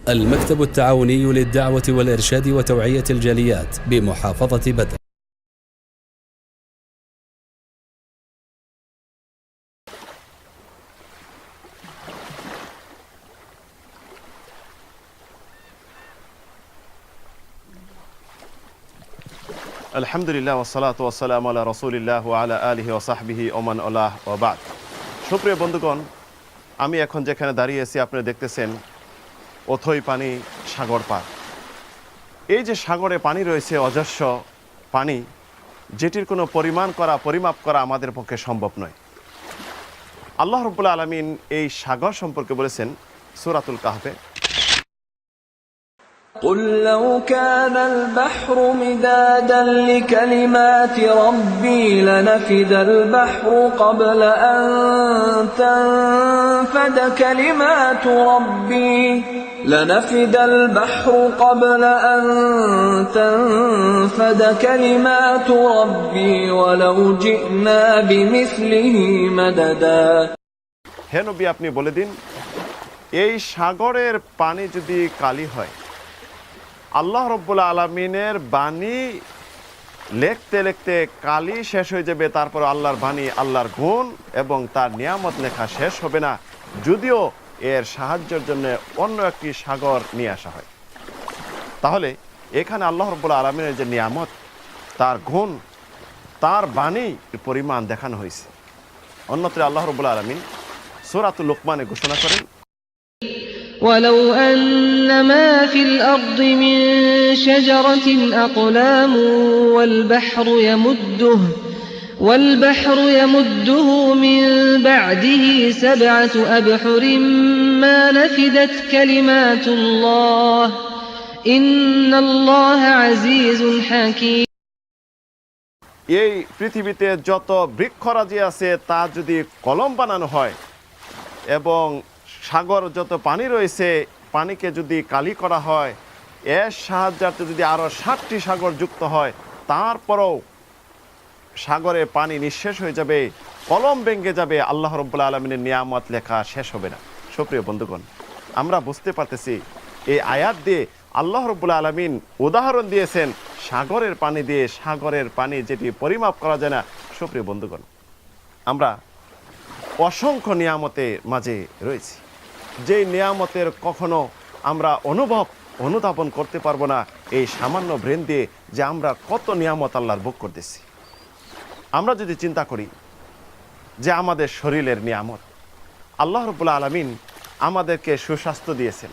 المكتب التعاوني للدعوة والإرشاد وتوعية الجاليات بمحافظة بدر. আলহামদুলিল্লাহ ওয়াসসালাতু ওয়াসসালামু আলা রাসূলিল্লাহ ওয়া আলা আলিহি ওয়া সাহবিহি ওয়া মান ওয়ালাহ ওয়া বা'দ। সুপ্রিয় বন্ধুগণ, আমি এখন যেখানে দাঁড়িয়ে আছি আপনারা দেখতেছেন অথই পানি, সাগর পার। এই যে সাগরে পানি রয়েছে, অজস্র পানি, যেটির কোনো পরিমাপ করা আমাদের পক্ষে সম্ভব নয়। আল্লাহ রাব্বুল আলামিন এই সাগর সম্পর্কে বলেছেন সূরাতুল কাহফে, قل لو كان البحر مدادا لكلمات ربي لنفد البحر قبل أن تنفد كلمات ربي لنفد البحر قبل أن تنفد كلمات ربي ولو جئنا بمثله مددا। হে নবী, আপনি বলে দিন, এই সাগরের পানি যদি কালি হয়, আল্লাহ রাব্বুল আলামিনের বাণী লিখতে লিখতে কালি শেষ হয়ে যাবে, তারপর আল্লাহর বাণী, আল্লাহর গুণ এবং তার নিয়ামত লেখা শেষ হবে না, যদিও এর সাহায্যের জন্য অন্য একটি সাগর নিয়ে আসা হয়। তাহলে এখানে আল্লাহ রাব্বুল আলামিনের যে নিয়ামত, তার গুণ, তার বাণী পরিমাণ দেখানো হয়েছে। অন্যত্র আল্লাহ রাব্বুল আলামিন সূরাতুল লুকমানে ঘোষণা করেন, ولو أن ما في الأرض من شجرة أقلام والبحر يمده من بعده 7 أبحر ما نفدت كلمات الله إن الله عزيز حكيم। এই পৃথিবীতে যত বৃক্ষরাজি আছে তা যদি কলম বানানো হয় এবং সাগর যত পানি রয়েছে, পানিকে যদি কালি করা হয়, এর সাহায্যার্থে যদি আরও 7টি সাগর যুক্ত হয়, তারপরেও সাগরে পানি নিঃশেষ হয়ে যাবে, কলম ভেঙে যাবে, আল্লাহ রাব্বুল আলামিনের নিয়ামত লেখা শেষ হবে না। সুপ্রিয় বন্ধুগণ, আমরা বুঝতে পারতেছি এই আয়াত দিয়ে আল্লাহ রাব্বুল আলামিন উদাহরণ দিয়েছেন সাগরের পানি দিয়ে, সাগরের পানি যেটি পরিমাপ করা যায় না। সুপ্রিয় বন্ধুগণ, আমরা অসংখ্য নিয়ামতের মাঝে রয়েছি, যে নিয়ামতের কখনো আমরা অনুধাবন করতে পারবো না এই সামান্য ব্রেন দিয়ে, যে আমরা কত নিয়ামত আল্লাহর ভোগ করতেছি। আমরা যদি চিন্তা করি যে আমাদের শরীরের নিয়ামত, আল্লাহ রাব্বুল আলামিন আমাদেরকে সুস্বাস্থ্য দিয়েছেন,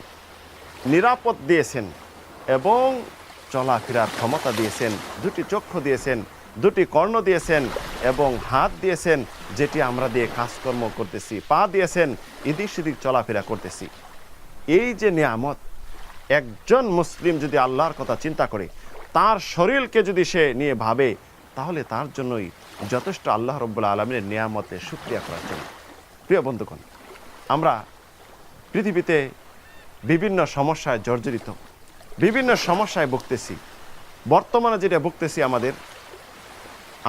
নিরাপদ দিয়েছেন এবং চলাফেরার ক্ষমতা দিয়েছেন, 2টি চক্ষু দিয়েছেন, 2টি কর্ণ দিয়েছেন এবং হাত দিয়েছেন যেটি আমরা দিয়ে কাজকর্ম করতেছি, পা দিয়েছেন এদিক সেদিক চলাফেরা করতেছি। এই যে নিয়ামত, একজন মুসলিম যদি আল্লাহর কথা চিন্তা করে, তার শরীরকে যদি সে নিয়ে ভাবে, তাহলে তার জন্যই যথেষ্ট আল্লাহ রাব্বুল আলামিনের নিয়ামতে শুকরিয়া করার জন্য। প্রিয় বন্ধুগণ, আমরা পৃথিবীতে বিভিন্ন সমস্যায় জর্জরিত, বিভিন্ন সমস্যায় ভুগতেছি। বর্তমানে যেটা ভুগতেছি,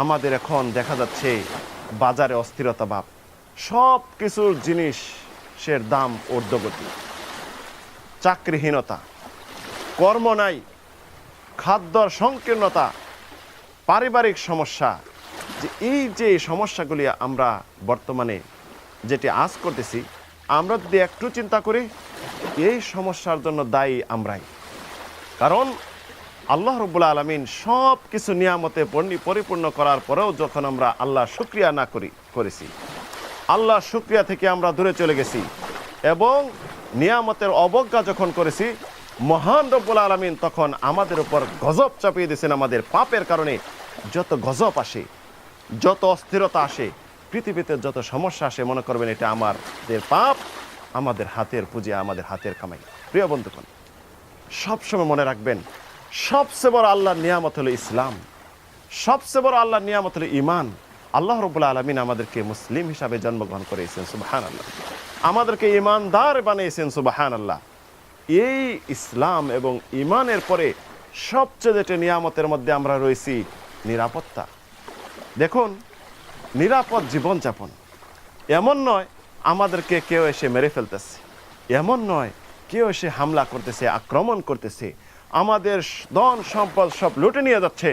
আমাদের এখন দেখা যাচ্ছে বাজারে অস্থিরতা ভাব, সব কিছুর জিনিসের দাম ঊর্ধ্বগতি, চাকরিহীনতা, কর্ম নাই, খাদ্যর সংকীর্ণতা, পারিবারিক সমস্যা, যে সমস্যাগুলি আমরা বর্তমানে যেটি আজ করতেছি, আমরা যদি একটু চিন্তা করি, এই সমস্যার জন্য দায়ী আমরাই। কারণ আল্লাহ রাব্বুল আলামিন সব কিছু নিয়ামতে পরিপূর্ণ করার পরেও যখন আমরা আল্লাহ শুকরিয়া না করেছি, আল্লাহ শুকরিয়া থেকে আমরা দূরে চলে গেছি এবং নিয়ামতের অবজ্ঞা যখন করেছি, মহান রব্বুল আলামিন তখন আমাদের উপর গজব চাপিয়ে দিয়েছেন। আমাদের পাপের কারণে যত গজব আসে, যত অস্থিরতা আসে, পৃথিবীতে যত সমস্যা আসে, মনে করবেন এটা আমাদের পাপ, আমাদের হাতের পুঁজি, আমাদের হাতের কামাই। প্রিয় বন্ধুগণ, সবসময় মনে রাখবেন, সবচেয়ে বড় আল্লাহর নিয়ামত হলো ইসলাম, সবচেয়ে বড় আল্লাহর নিয়ামত হলো ঈমান। আল্লাহ রাব্বুল আলামিন আমাদেরকে মুসলিম হিসাবে জন্মগ্রহণ করেছেন, সুবহানাল্লাহ। আমাদেরকে ঈমানদার বানিয়েছেন, সুবহানাল্লাহ। এই ইসলাম এবং ঈমানের পরে সবচেয়ে যেটা নিয়ামতের মধ্যে আমরা রয়েছি, নিরাপত্তা। দেখুন, নিরাপদ জীবনযাপন, এমন নয় আমাদেরকে কেউ এসে মেরে ফেলতেছে, এমন নয় কেউ এসে হামলা করতেছে, আক্রমণ করতেছে, আমাদের ধন সম্পদ সব লুটে নিয়ে যাচ্ছে,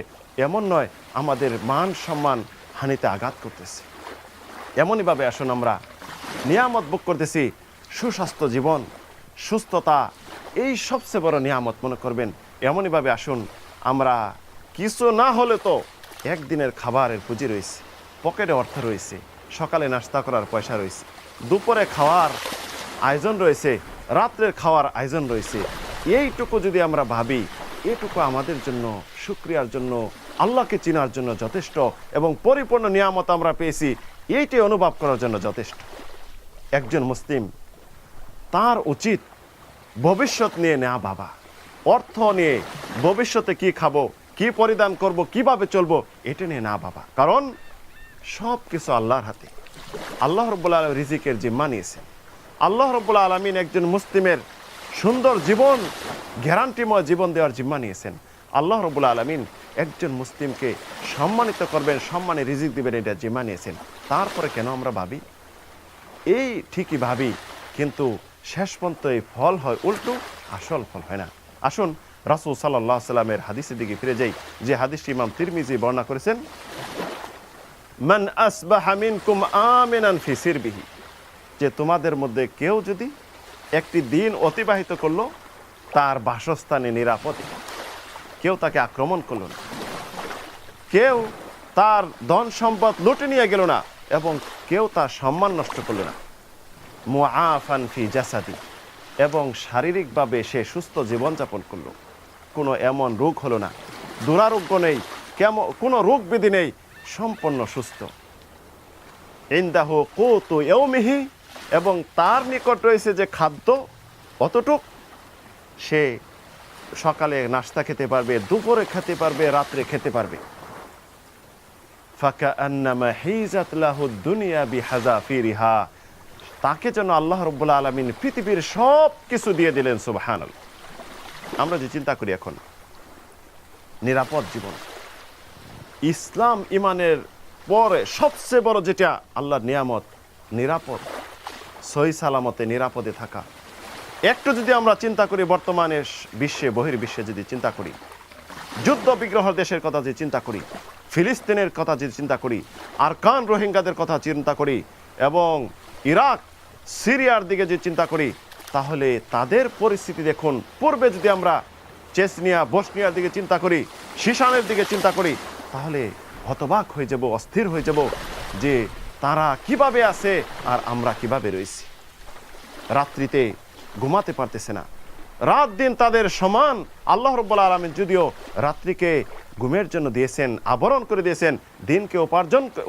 এমন নয়, আমাদের মান সম্মান হানিতে আঘাত করতেছে। এমনইভাবে আসুন আমরা নিয়ামত ভোগ করতেছি, সুস্বাস্থ্য জীবন, সুস্থতা, এই সবচেয়ে বড় নিয়ামত মনে করবেন। এমনইভাবে আসুন আমরা কিছু না হলে তো একদিনের খাবারের পুঁজি রয়েছে, পকেটে অর্থ রয়েছে, সকালে নাস্তা করার পয়সা রয়েছে, দুপুরে খাওয়ার আয়োজন রয়েছে, রাত্রের খাওয়ার আয়োজন রয়েছে। এইটুকু যদি আমরা ভাবি, এটুকু আমাদের জন্য, শুকরিয়ার জন্য, আল্লাহকে চেনার জন্য যথেষ্ট, এবং পরিপূর্ণ নিয়ামত আমরা পেয়েছি এইটাই অনুভব করার জন্য যথেষ্ট। একজন মুসলিম তার উচিত ভবিষ্যৎ নিয়ে নেওয়া ভাবা, অর্থ নিয়ে ভবিষ্যতে কি খাবো, কি পরিধান করব, কিভাবে চলবো, এটা নিয়ে না ভাবা। কারণ সব কিছু আল্লাহর হাতে। আল্লাহ রাব্বুল আলামিন রিজিকের জিম্মা নিয়েছেন। আল্লাহ রাব্বুল আলামিন একজন মুসলিমের সুন্দর জীবন, গ্যারান্টিময় জীবন দেওয়ার জিম্মা নিয়েছেন। আল্লাহ রাব্বুল আলামিন একজন মুসলিমকে সম্মানিত করবেন, সম্মানে রিজিক দিবেন, এটা জিম্মা নিয়েছেন। তারপরে কেন আমরা ভাবি? এই ঠিকই ভাবি, কিন্তু শেষ পর্যন্ত এই ফল হয় উল্টো, আসল ফল হয় না। আসুন রাসূল সাল্লাল্লাহু আলাইহি সাল্লামের হাদিসের দিকে ফিরে যাই, যে হাদিসটি ইমাম তিরমিজি বর্ণনা করেছেন। মান আসবাহা মিনকুম আমিনান ফি সিরবিহি, যে তোমাদের মধ্যে কেউ যদি একটি দিন অতিবাহিত করলো তার বাসস্থানে নিরাপদে, কেউ তাকে আক্রমণ করলো না, কেউ তার ধন সম্পদ লুটে নিয়ে গেল না, এবং কেউ তার সম্মান নষ্ট করলো না, মুআফান ফি জাসাদি, এবং শারীরিকভাবে সে সুস্থ জীবনযাপন করলো, কোনো এমন রোগ হলো না, দুরারোগ্য নেই, কোনো রোগ ব্যাধি নেই, সম্পূর্ণ সুস্থ। ইনদাহু কুতু ইয়াউমিহি, এবং তার নিকট রয়েছে যে খাদ্য, অতটুক সে সকালে নাস্তা খেতে পারবে, দুপুরে খেতে পারবে, রাত্রে খেতে পারবে। ফাকাআন্নামা হিজাত লাহু দুনিয়া বিহাযাফিরিহা, তাকে যেন আল্লাহ রাব্বুল আলামিন পৃথিবীর সব কিছু দিয়ে দিলেন। সুবহানাল্লাহ। আমরা যে চিন্তা করি এখন নিরাপদ জীবন, ইসলাম ইমানের পরে সবচেয়ে বড় যেটা আল্লাহর নিয়ামত, নিরাপদ, সহি সালামতে নিরাপদে থাকা। একটু যদি আমরা চিন্তা করি, বর্তমানে বিশ্বে, বহির্বিশ্বে যদি চিন্তা করি, যুদ্ধ বিগ্রহ দেশের কথা যদি চিন্তা করি, ফিলিস্তিনের কথা যদি চিন্তা করি, আরকান রোহিঙ্গাদের কথা চিন্তা করি, এবং ইরাক সিরিয়ার দিকে যদি চিন্তা করি, তাহলে তাদের পরিস্থিতি দেখুন। পূর্বে যদি আমরা চেচনিয়া, বসনিয়ার দিকে চিন্তা করি, শিশানের দিকে চিন্তা করি, তাহলে হতবাক হয়ে যাব, অস্থির হয়ে যাব যে তারা কিভাবে আছে আর আমরা কিভাবে রয়েছি। রাত্রিতে ঘুমাতে পারতেছে না, রাত দিন তাদের সমান। আল্লাহ রাব্বুল আলামিন যদিও রাত্রিকে ঘুমের জন্য দিয়েছেন, আবরণ করে দিয়েছেন, দিনকে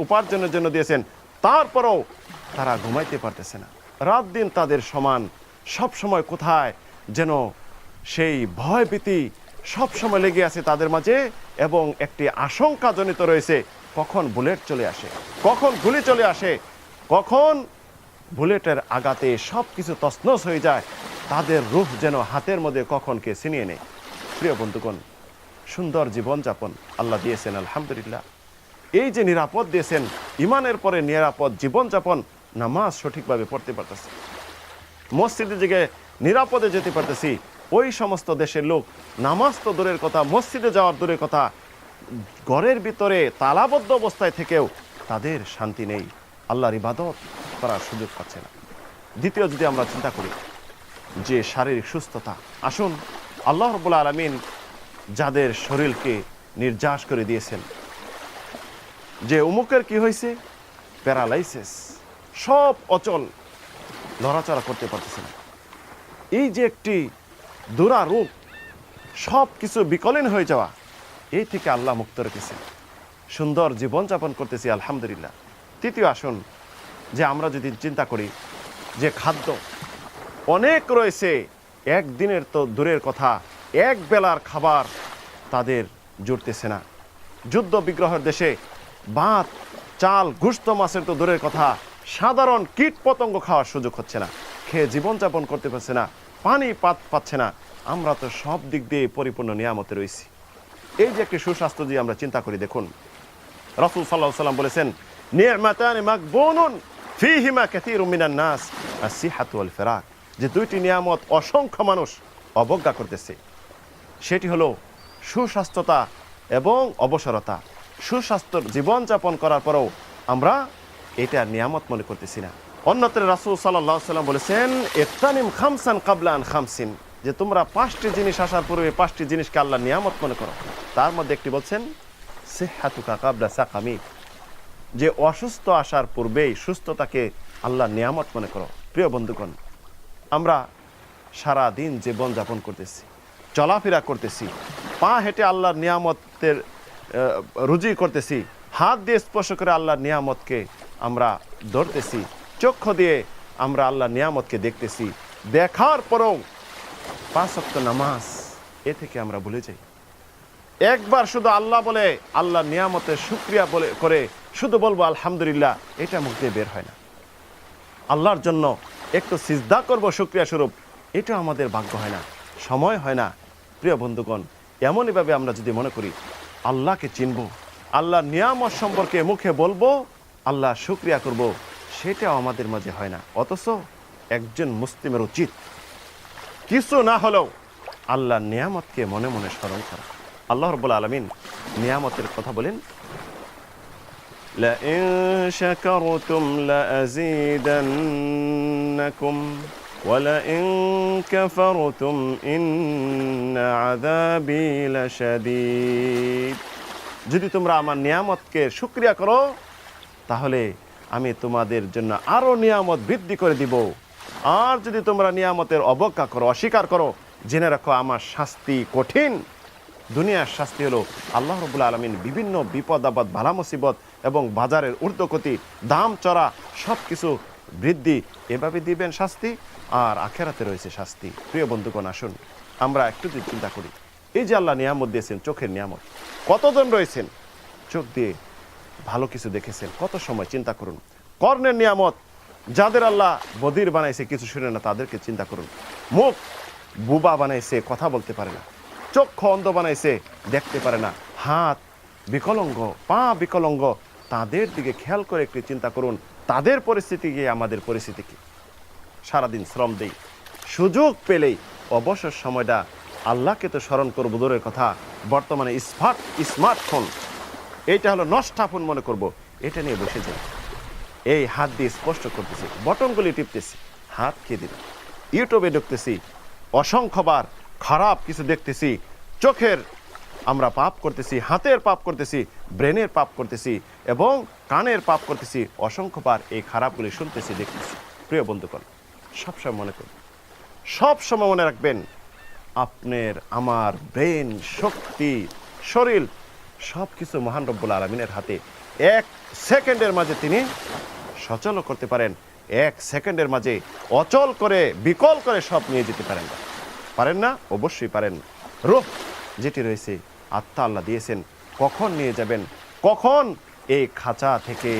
উপার্জনের জন্য দিয়েছেন, তারপরেও তারা ঘুমাইতে পারতেছে না। রাত দিন তাদের সমান। সব সময় কোথায় যেন সেই ভয় ভীতি সব সময় লেগে আছে তাদের মাঝে, এবং একটি আশঙ্কা জনিত রয়েছে, কখন বুলেট চলে আসে, কখন গুলি চলে আসে, কখন বুলেটের আঘাতে সব কিছু তছনছ হয়ে যায়, তাদের রূহ যেন হাতের মধ্যে কখন কে ছিনিয়ে নেয়। প্রিয় বন্ধুগণ, সুন্দর জীবনযাপন আল্লাহ দিয়েছেন, আলহামদুলিল্লাহ। এই যে নিরাপদ দিয়েছেন, ইমানের পরে নিরাপদ জীবনযাপন, নামাজ সঠিকভাবে পড়তে পারতেছি, মসজিদে জেগে নিরাপদে যেতে পারতেছি। ওই সমস্ত দেশের লোক নামাজ তো দূরের কথা, মসজিদে যাওয়ার দূরের কথা, ঘরের ভিতরে তালাবদ্ধ অবস্থায় থেকেও তাদের শান্তি নেই, আল্লাহর ইবাদত করার সুযোগ পাচ্ছে না। দ্বিতীয় যদি আমরা চিন্তা করি যে শারীরিক সুস্থতা, আসুন আল্লাহ রাব্বুল আলামিন যাদের শরীরকে নির্যাস করে দিয়েছেন, যে উমুকের কি হয়েছে, প্যারালাইসিস, সব অচল, নড়াচড়া করতে পারতেছে না, এই যে একটি দুরারোগ, সব কিছু বিকলীন হয়ে যাওয়া, এই থেকে আল্লাহ মুক্ত রেখেছেন, সুন্দর জীবনযাপন করতেছি, আলহামদুলিল্লাহ। তৃতীয় আসুন যে আমরা যদি চিন্তা করি যে খাদ্য অনেক রয়েছে, একদিনের তো দূরের কথা, এক বেলার খাবার তাদের জুটতেছে না। যুদ্ধ বিগ্রহের দেশে ভাত, চাল, গোশত, মাছের তো দূরের কথা, সাধারণ কীট পতঙ্গ খাওয়ার সুযোগ হচ্ছে না, খেয়ে জীবনযাপন করতে পারছে না, পানি পাচ্ছে না। আমরা তো সব দিক দিয়ে পরিপূর্ণ নিয়ামতে রয়েছি। এই যে একটি সুস্বাস্থ্য দিয়ে আমরা চিন্তা করি, দেখুন রাসূল সাল্লাল্লাহু আলাইহি ওয়াসাল্লাম বলেছেন, নি'মাতানি মাগবুনুন ফীহিমা কাসীরুম মিনান নাস, আস-সিহাতু ওয়াল ফিরাক। যে দুইটি নিয়ামত অসংখ্য মানুষ অবজ্ঞা করতেছে। সেটি হলো সুস্বাস্থ্যতা এবং অবসরতা। সুস্বাস্থ্যর জীবনযাপন করার পরেও আমরা এটা নিয়ামত মনে করতেছি না। অন্যত্র রাসূল সাল্লাল্লাহু আলাইহি ওয়াসাল্লাম বলেছেন, ইগতানিম খামসান ক্বাবলা আন খামসিন, যে তোমরা 5টি জিনিস আসার পূর্বে 5টি জিনিসকে আল্লাহ নিয়ামত মনে করো। তার মধ্যে একটি বলছেন সিহহাতুকা ক্বাবলা সাকামিক, যে অসুস্থ আসার পূর্বেই সুস্থতাকে আল্লাহ নিয়ামত মনে করো। প্রিয় বন্ধুগণ, আমরা সারা দিন জীবনযাপন করতেছি, চলাফেরা করতেছি, পা হেঁটে আল্লাহর নিয়ামতের রুজি করতেছি, হাত দিয়ে স্পর্শ করে আল্লাহর নিয়ামতকে আমরা ধরতেছি, চক্ষু দিয়ে আমরা আল্লাহর নিয়ামতকে দেখতেছি। দেখার পরেও 5 ওয়াক্ত নামাজ এ থেকে আমরা ভুলে যাই। একবার শুধু আল্লাহ বলে আল্লাহর নিয়ামতের শুকরিয়া বলে করে শুধু বলবো আলহামদুলিল্লাহ, এটা মুখ দিয়ে বের হয় না। আল্লাহর জন্য একটু সিজদা করব শুকরিয়া স্বরূপ, এটা আমাদের ভাগ্য হয় না, সময় হয় না। প্রিয় বন্ধুগণ, এমনইভাবে আমরা যদি মনে করি আল্লাহকে চিনব, আল্লাহর নিয়ামত সম্পর্কে মুখে বলবো, আল্লাহ শুকরিয়া করব, সেটাও আমাদের মাঝে হয় না। অথচ একজন মুসলিমের উচিত কিছু না হলেও আল্লাহর নিয়ামতকে মনে মনে স্মরণ করা। আল্লাহ রাব্বুল আলামিন নিয়ামতের কথা বলেন, লাইন শাকারতুম লাযীদান্নাকুম ওয়া লাইন কাফারতুম ইন্না আযাবী লাশাদীদ। যদি তোমরা আমার নিয়ামতকে শুকরিয়া করো তাহলে আমি তোমাদের জন্য আরো নিয়ামত বৃদ্ধি করে দিব, আর যদি তোমরা নিয়ামতের অবজ্ঞা করো, অস্বীকার করো, জেনে রাখো আমার শাস্তি কঠিন। দুনিয়ার শাস্তি হলো আল্লাহ রাব্বুল আলামিন বিভিন্ন বিপদ আপদ, বালা মুসিবত এবং বাজারের ঊর্ধ্বগতি, দাম চড়া সব কিছু বৃদ্ধি, এভাবে দিবেন শাস্তি, আর আখেরাতে রয়েছে শাস্তি। প্রিয় বন্ধুগণ, আসুন আমরা একটু যদি চিন্তা করি, এই যে আল্লাহ নিয়ামত দিয়েছেন, চোখের নিয়ামত, কতজন রয়েছেন চোখ দিয়ে ভালো কিছু দেখেছেন, কত সময় চিন্তা করুন। কর্ণের নিয়ামত, যাদের আল্লাহ বধির বানাইছে, কিছু শুনে না, তাদেরকে চিন্তা করুন। মুখ বুবা বানাইছে, কথা বলতে পারে না। চক্ষু অন্ধ বানাইছে, দেখতে পারে না। হাত বিকলাঙ্গ, পা বিকলাঙ্গ, তাদের দিকে খেয়াল করে একটু চিন্তা করুন। তাদের পরিস্থিতি গিয়ে আমাদের পরিস্থিতি কি? সারাদিন শ্রম দেই, সুযোগ পেলেই অবসর সময়টা আল্লাহকে তো স্মরণ করবো দূরের কথা, বর্তমানে স্মার্টফোন, এইটা হলো নষ্টাফোন মনে করব, এটা নিয়ে বসে যাই। এই হাত দিয়ে স্পষ্ট করতেছি, বটনগুলি টিপতেছি, হাত খেয়ে দিল, ইউটিউবে ঢুকতেছি, অসংখ্যবার খারাপ কিছু দেখতেছি, চোখের আমরা পাপ করতেছি, হাতের পাপ করতেছি, ব্রেনের পাপ করতেছি এবং কানের পাপ করতেছি, অসংখ্যবার এই খারাপগুলি শুনতেছি, দেখতেছি। প্রিয় বন্ধুগণ, সবসময় মনে করুন, সবসময় মনে রাখবেন, আপনার আমার ব্রেন, শক্তি, শরীর সব কিছু মহান রব্বুল আলামিনের হাতে। 1 সেকেন্ডের মাঝে তিনি সচল করতে পারেন, 1 সেকেন্ডের মাঝে অচল করে, বিকল করে সব নিয়ে যেতে পারেন। পারেন না? অবশ্যই পারেন। রূহ যেটি রয়েছে, আত্মা আল্লাহ দিয়েছেন, কখন নিয়ে যাবেন, কখন এই খাঁচা থেকে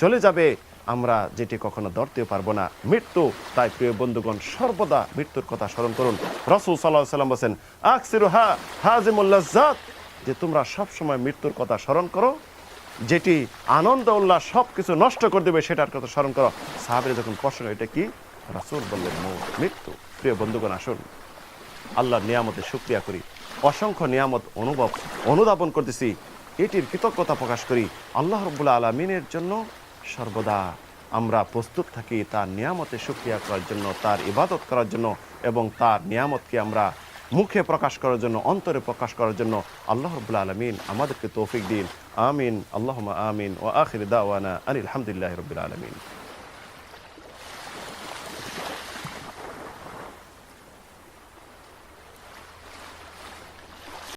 চলে যাবে আমরা যেটি কখনো ধরতেও পারবো না, মৃত্যু। তাই প্রিয় বন্ধুগণ, সর্বদা মৃত্যুর কথা স্মরণ করুন। রাসূল সাল্লাল্লাহু আলাইহি ওয়াসাল্লাম বলেন, আকসিরুহা হাজিমুল লাজ্জাত, যে তোমরা সব সময় মৃত্যুর কথা স্মরণ করো, যেটি আনন্দ উল্লাস সব কিছু নষ্ট করে দেবে, সেটার কথা স্মরণ করো। সাহাবীরা যখন প্রশ্ন, এটা কি? রাসূল বললেন, মৃত্যু। প্রিয় বন্ধুগণ, আসুন আল্লাহর নিয়ামতের শুকরিয়া করি। অসংখ্য নিয়ামত অনুধাবন করতেছি, এটির কৃতজ্ঞতা প্রকাশ করি। আল্লাহ রাব্বুল আলামিনের জন্য সর্বদা আমরা প্রস্তুত থাকি তার নিয়ামতের শুকরিয়া করার জন্য, তার ইবাদত করার জন্য, এবং তার নিয়ামতকে আমরা মুখে প্রকাশ করার জন্য, অন্তরে প্রকাশ করার জন্য। আল্লাহ রাব্বুল আলামিন আমাদেরকে তৌফিক দিন। আমিন, আল্লাহুম্মা আমিন। ওয়া আখির দাওয়ানা আনিল হামদুলিল্লাহি রাব্বিল আলামিন।